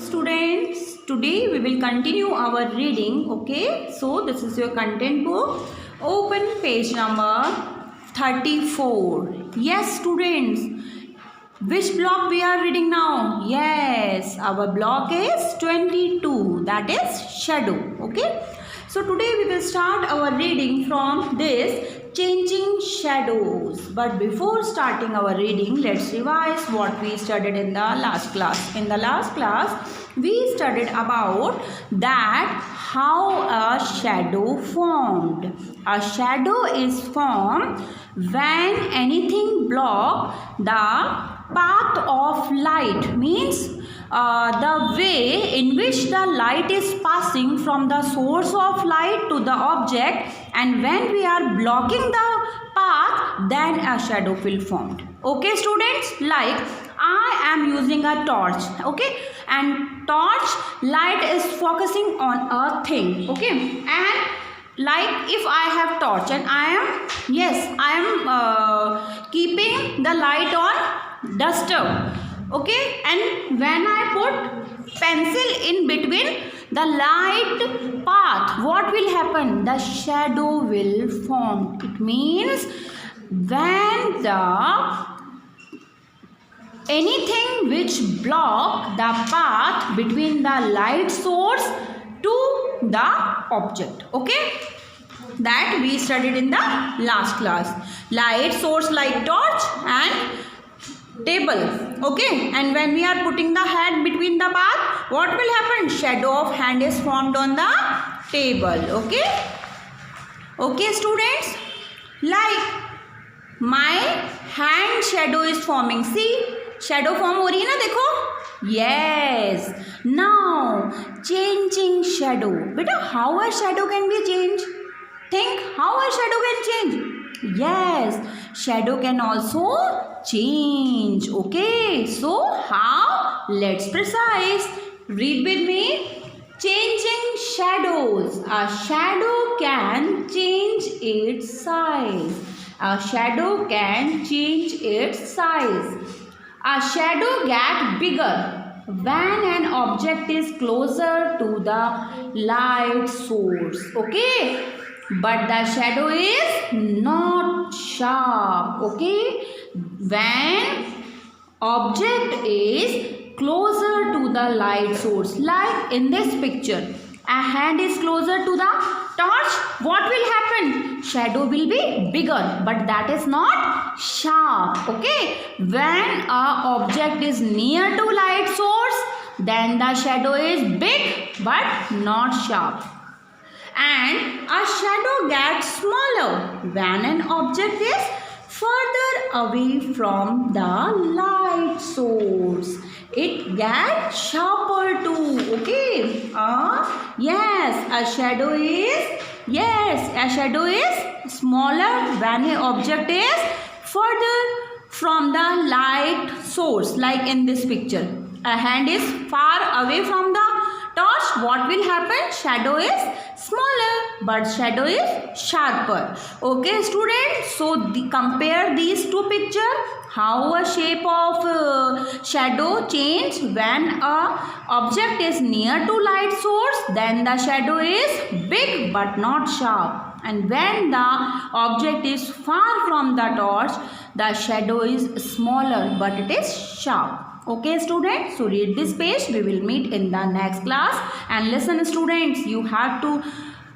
students, today we will continue our reading. Okay, so this is your content book. Open page number 34. Yes students, which block we are reading now? Yes, our block is 22, that is shadow. Okay, so today we will start our reading from this changing shadows. But before starting our reading, let's revise what we studied in the last class. In the last class, we studied about that how a shadow formed. A shadow is formed when anything block the path of light, means the way in which the light is passing from the source of light to the object, and when we are blocking the path, then a shadow will form. Okay students, like I am using a torch, okay, and torch light is focusing on a thing, okay, and like if I have torch and I am keeping the light on duster, okay, and when I put pencil in between the light path, what will happen? The shadow will form. It means when anything which block the path between the light source to the object, okay, that we studied in the last class. Light source like torch and table, okay, and when we are putting the hand between the path, what will happen? Shadow of hand is formed on the table, okay students, like my hand shadow is forming. See, shadow form हो रही है ना, देखो. Yes, now changing shadow. Beta, how a shadow can be changed? Think how a shadow can change. Yes, shadow can also change. Okay, so how? Let's precise. Read with me. Changing shadows. A shadow can change its size. A shadow can change its size. A shadow gets bigger when an object is closer to the light source. Okay, but the shadow is not sharp. Okay, when object is closer to the light source, like in this picture, a hand is closer to the torch, what will happen? Shadow will be bigger, but that is not sharp. Okay, when a object is near to light source, then the shadow is big but not sharp. And a shadow gets smaller when an object is further away from the light source. It gets sharper too. Okay. Yes, a shadow is smaller when an object is further from the light source. Like in this picture, a hand is far away from the torch. What will happen? Shadow is smaller, but shadow is sharper. Okay students, so compare these two pictures. How a shape of shadow change when a object is near to light source, then the shadow is big but not sharp, and when the object is far from the torch, the shadow is smaller but it is sharp. Okay students, so read this page. We will meet in the next class. And listen students, you have to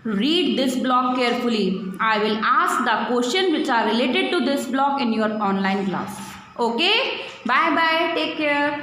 read this block carefully. I will ask the question which are related to this block in your online class. Okay, bye bye, take care.